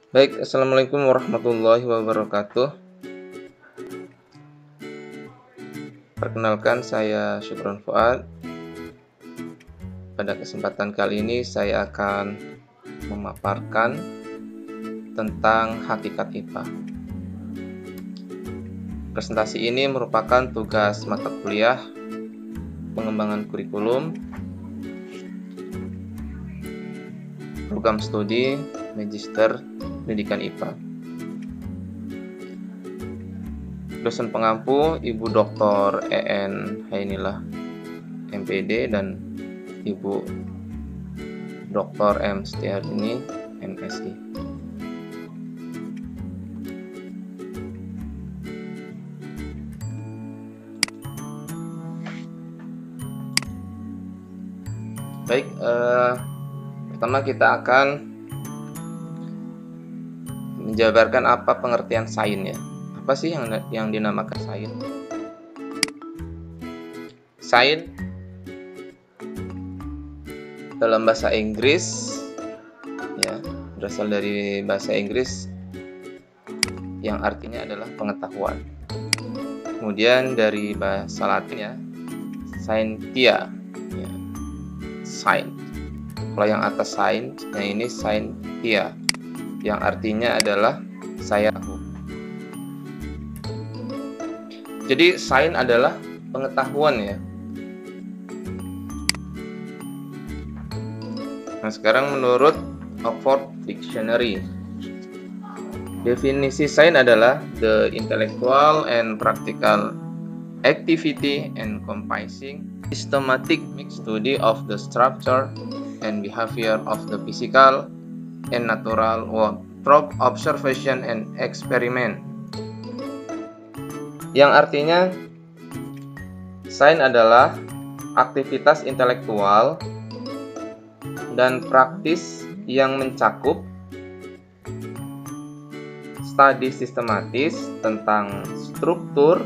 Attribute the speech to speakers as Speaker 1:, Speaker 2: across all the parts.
Speaker 1: Baik, Assalamualaikum warahmatullahi wabarakatuh. Perkenalkan, saya Syukron Fuad. Pada kesempatan kali ini saya akan memaparkan tentang hakikat IPA. Presentasi ini merupakan tugas mata kuliah pengembangan kurikulum program studi Magister Pendidikan IPA. Dosen pengampu Ibu Dr. EN Hainilah MPD dan Ibu Dr. M. Setiarini MSI. Baik, pertama kita akan menjabarkan apa pengertian sains ya. Apa sih yang dinamakan sains? Sains dalam bahasa Inggris ya, berasal dari bahasa Inggris yang artinya adalah pengetahuan. Kemudian dari bahasa Latin ya, scientia ya, science. Kalau yang atas science, yang ini scientia, yang artinya adalah saya tahu. Jadi sains adalah pengetahuan ya. Nah, sekarang menurut Oxford Dictionary, definisi sains adalah the intellectual and practical activity encompassing systematic study of the structure and behavior of the physical and natural world through observation and experiment. Yang artinya sains adalah aktivitas intelektual dan praktis yang mencakup studi sistematis tentang struktur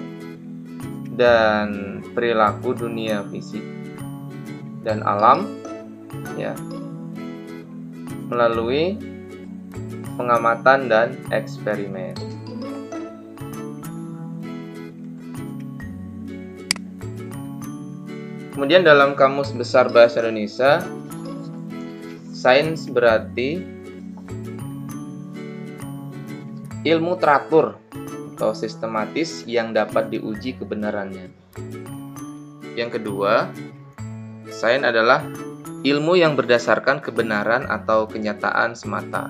Speaker 1: dan perilaku dunia fisik dan alam ya, melalui pengamatan dan eksperimen. Kemudian dalam Kamus Besar Bahasa Indonesia, sains berarti ilmu teratur atau sistematis yang dapat diuji kebenarannya. Yang kedua, sains adalah ilmu yang berdasarkan kebenaran atau kenyataan semata.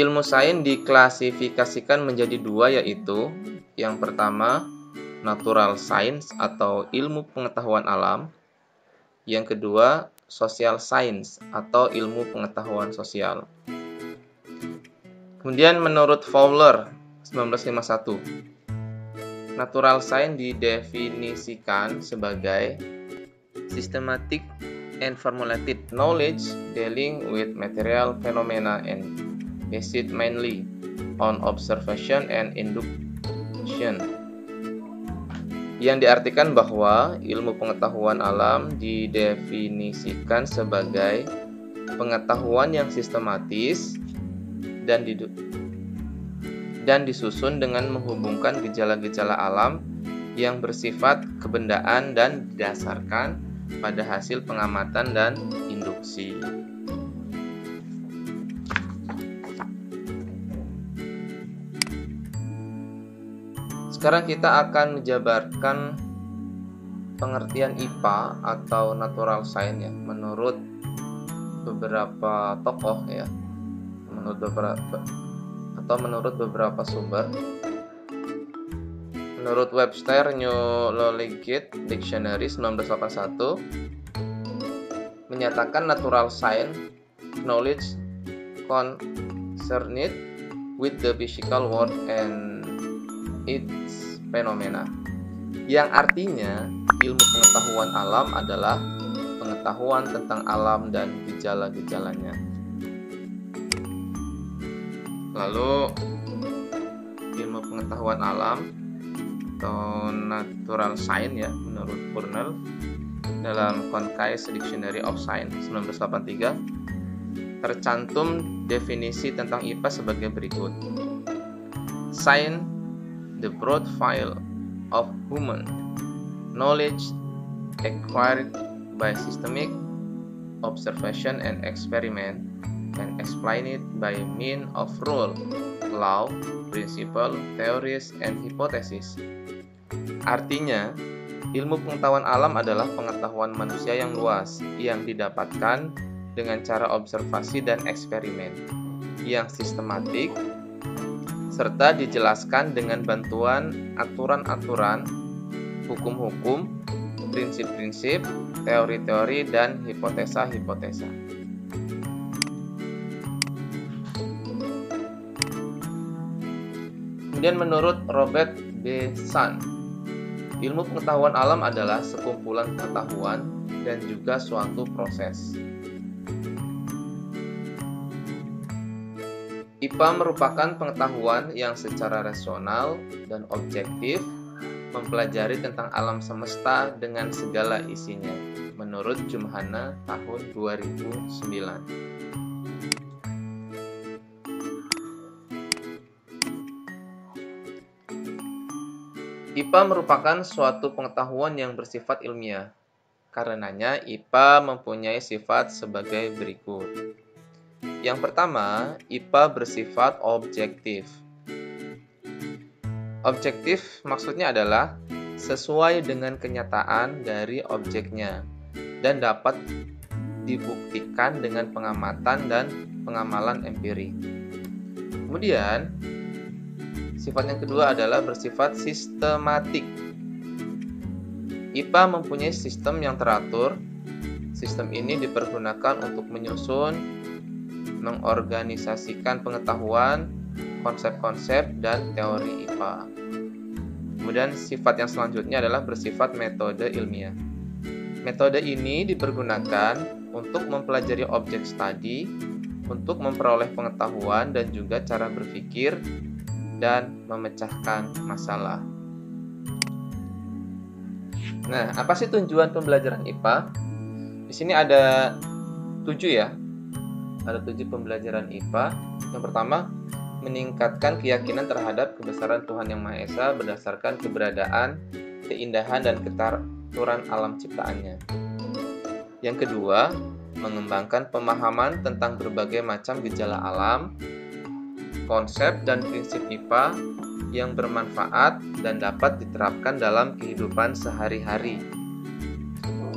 Speaker 1: Ilmu sains diklasifikasikan menjadi dua, yaitu yang pertama natural science atau ilmu pengetahuan alam, yang kedua social science atau ilmu pengetahuan sosial. Kemudian menurut Fowler 1951, natural science didefinisikan sebagai systematic and formulated knowledge dealing with material phenomena and based mainly on observation and induction. Yang diartikan bahwa ilmu pengetahuan alam didefinisikan sebagai pengetahuan yang sistematis dan disusun dengan menghubungkan gejala-gejala alam yang bersifat kebendaan dan didasarkan pada hasil pengamatan dan induksi. Sekarang kita akan menjabarkan pengertian IPA atau natural science ya, menurut beberapa tokoh ya, menurut beberapa sumber. Menurut Webster New Lexicon Dictionary 1981 menyatakan natural science knowledge concerned with the physical world and its phenomena, yang artinya ilmu pengetahuan alam adalah pengetahuan tentang alam dan gejala-gejalanya. Lalu ilmu pengetahuan alam atau natural science ya, menurut Purnell dalam Concise Dictionary of Science 1983 tercantum definisi tentang IPA sebagai berikut. Science, the broad field of human knowledge acquired by systemic observation and experiment, and explained by means of rule, law, principle, theories, and hypothesis. Artinya, ilmu pengetahuan alam adalah pengetahuan manusia yang luas, yang didapatkan dengan cara observasi dan eksperimen, yang sistematik, serta dijelaskan dengan bantuan aturan-aturan, hukum-hukum, prinsip-prinsip, teori-teori, dan hipotesa-hipotesa. Kemudian menurut Robert B. Sun, ilmu pengetahuan alam adalah sekumpulan pengetahuan dan juga suatu proses. IPA merupakan pengetahuan yang secara rasional dan objektif mempelajari tentang alam semesta dengan segala isinya, menurut Jumhana tahun 2009. IPA merupakan suatu pengetahuan yang bersifat ilmiah. Karenanya, IPA mempunyai sifat sebagai berikut. Yang pertama, IPA bersifat objektif. Objektif maksudnya adalah sesuai dengan kenyataan dari objeknya dan dapat dibuktikan dengan pengamatan dan pengamalan empiri. Kemudian, sifat yang kedua adalah bersifat sistematik. IPA mempunyai sistem yang teratur. Sistem ini dipergunakan untuk menyusun, mengorganisasikan pengetahuan, konsep-konsep, dan teori IPA. Kemudian sifat yang selanjutnya adalah bersifat metode ilmiah. Metode ini dipergunakan untuk mempelajari objek studi, untuk memperoleh pengetahuan dan juga cara berpikir, dan memecahkan masalah. Nah, apa sih tujuan pembelajaran IPA? Di sini ada 7 ya. Ada 7 pembelajaran IPA. Yang pertama, meningkatkan keyakinan terhadap kebesaran Tuhan Yang Maha Esa berdasarkan keberadaan, keindahan, dan keteraturan alam ciptaannya. Yang kedua, mengembangkan pemahaman tentang berbagai macam gejala alam, konsep dan prinsip IPA yang bermanfaat dan dapat diterapkan dalam kehidupan sehari-hari.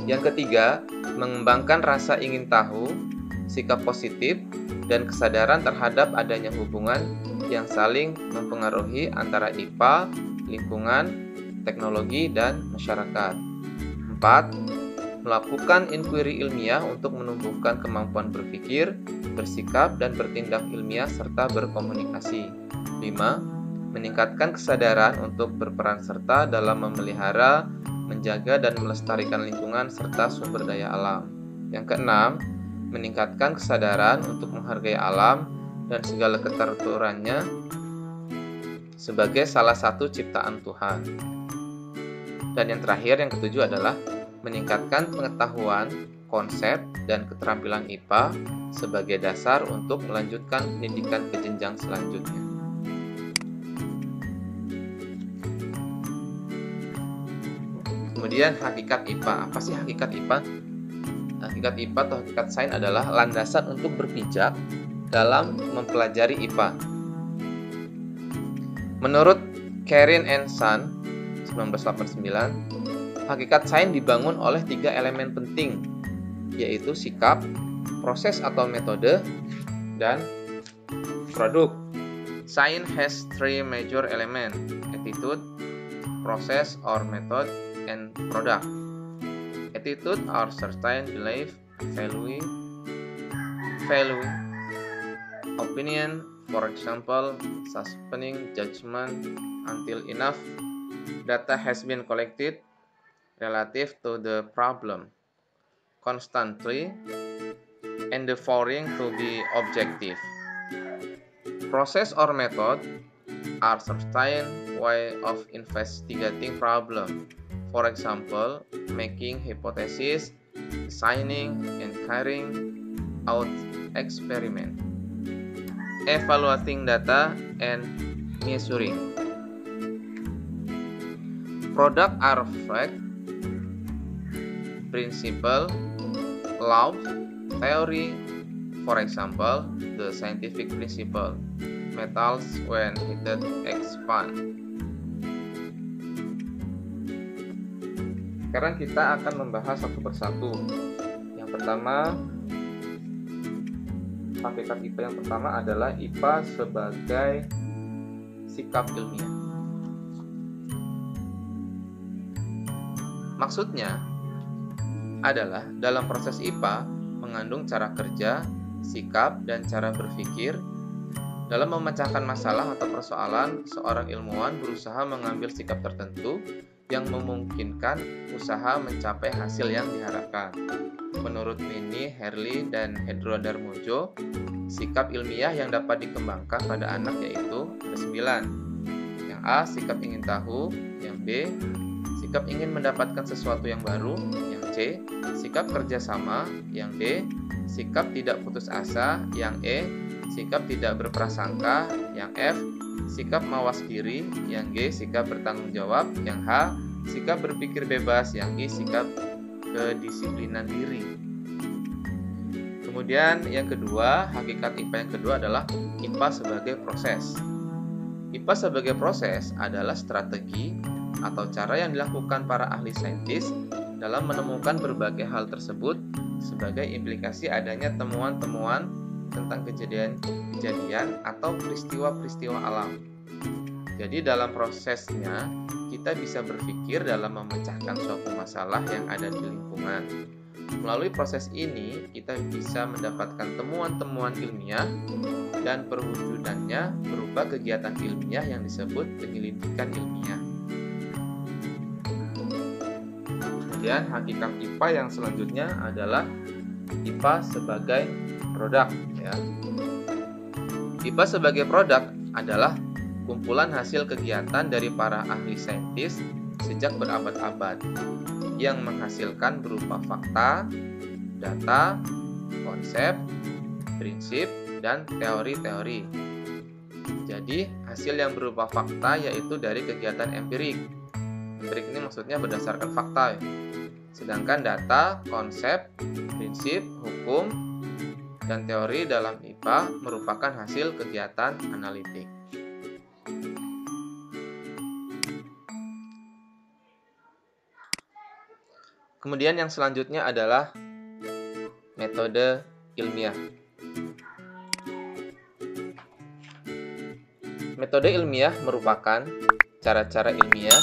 Speaker 1: Yang ketiga, mengembangkan rasa ingin tahu, sikap positif, dan kesadaran terhadap adanya hubungan yang saling mempengaruhi antara IPA, lingkungan, teknologi, dan masyarakat. 4. Melakukan inquiry ilmiah untuk menumbuhkan kemampuan berpikir, bersikap, dan bertindak ilmiah serta berkomunikasi. 5. Meningkatkan kesadaran untuk berperan serta dalam memelihara, menjaga, dan melestarikan lingkungan serta sumber daya alam. Yang keenam, meningkatkan kesadaran untuk menghargai alam dan segala keteraturannya sebagai salah satu ciptaan Tuhan. Dan yang terakhir, yang ketujuh adalah meningkatkan pengetahuan, konsep, dan keterampilan IPA sebagai dasar untuk melanjutkan pendidikan ke jenjang selanjutnya. Kemudian hakikat IPA. Apa sih hakikat IPA? Hakikat IPA atau hakikat sains adalah landasan untuk berpijak dalam mempelajari IPA. Menurut Karin and Son 1989, hakikat sains dibangun oleh 3 elemen penting, yaitu sikap, proses atau metode, dan produk. Science has 3 major elements: attitude, process or method, and product. Attitude are certain belief, value, opinion, for example, suspending judgment until enough data has been collected relative to the problem, constantly endeavoring to be objective. Process or method are certain way of investigating problem. For example, making hypothesis, assigning, and carrying out experiment. Evaluating data and measuring. Product are fact, principle, law, theory. For example, the scientific principle, metals when heated expand. Sekarang kita akan membahas satu persatu. Yang pertama, hakikat IPA yang pertama adalah IPA sebagai sikap ilmiah. Maksudnya adalah dalam proses IPA mengandung cara kerja, sikap, dan cara berpikir. Dalam memecahkan masalah atau persoalan, seorang ilmuwan berusaha mengambil sikap tertentu yang memungkinkan usaha mencapai hasil yang diharapkan. Menurut Minnie, Herli, dan Hedro Darmojo, sikap ilmiah yang dapat dikembangkan pada anak yaitu ada 9. Yang A, sikap ingin tahu. Yang B, sikap ingin mendapatkan sesuatu yang baru. Yang C, sikap kerjasama. Yang D, sikap tidak putus asa. Yang E, sikap tidak berprasangka. Yang F, sikap mawas diri. Yang G, sikap bertanggung jawab. Yang H, sikap berpikir bebas. Yang I, sikap kedisiplinan diri. Kemudian yang kedua, hakikat IPA yang kedua adalah IPA sebagai proses. IPA sebagai proses adalah strategi atau cara yang dilakukan para ahli saintis dalam menemukan berbagai hal tersebut sebagai implikasi adanya temuan-temuan tentang kejadian-kejadian atau peristiwa-peristiwa alam. Jadi dalam prosesnya kita bisa berpikir dalam memecahkan suatu masalah yang ada di lingkungan. Melalui proses ini kita bisa mendapatkan temuan-temuan ilmiah dan perwujudannya berupa kegiatan ilmiah yang disebut penyelidikan ilmiah. Kemudian hakikat IPA yang selanjutnya adalah IPA sebagai produk. IPA sebagai produk adalah kumpulan hasil kegiatan dari para ahli saintis sejak berabad-abad yang menghasilkan berupa fakta, data, konsep, prinsip, dan teori-teori. Jadi, hasil yang berupa fakta yaitu dari kegiatan empirik. Empirik ini maksudnya berdasarkan fakta. Sedangkan data, konsep, prinsip, hukum, dan teori dalam IPA merupakan hasil kegiatan analitik. Kemudian yang selanjutnya adalah metode ilmiah. Metode ilmiah merupakan cara-cara ilmiah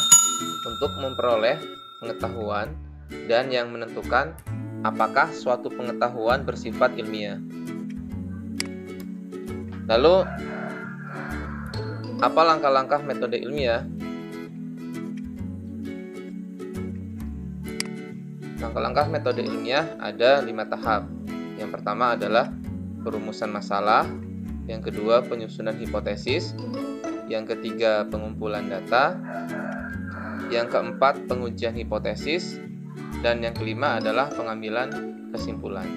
Speaker 1: untuk memperoleh pengetahuan dan yang menentukan apakah suatu pengetahuan bersifat ilmiah. Lalu, apa langkah-langkah metode ilmiah? Langkah-langkah metode ilmiah ada 5 tahap. Yang pertama adalah perumusan masalah, yang kedua penyusunan hipotesis, yang ketiga pengumpulan data, yang keempat pengujian hipotesis, dan yang kelima adalah pengambilan kesimpulan.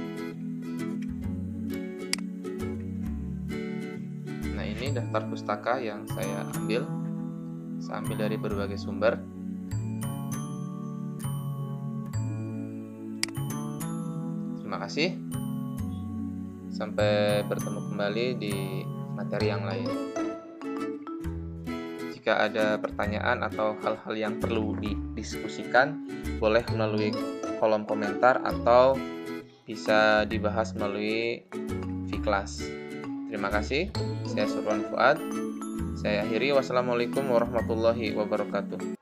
Speaker 1: Nah, ini daftar pustaka yang saya ambil dari berbagai sumber. Terima kasih. Sampai bertemu kembali di materi yang lain. Jika ada pertanyaan atau hal-hal yang perlu didiskusikan, boleh melalui kolom komentar atau bisa dibahas melalui Vclass. Terima kasih. Saya Surwan Fuad. Saya akhiri. Wassalamualaikum warahmatullahi wabarakatuh.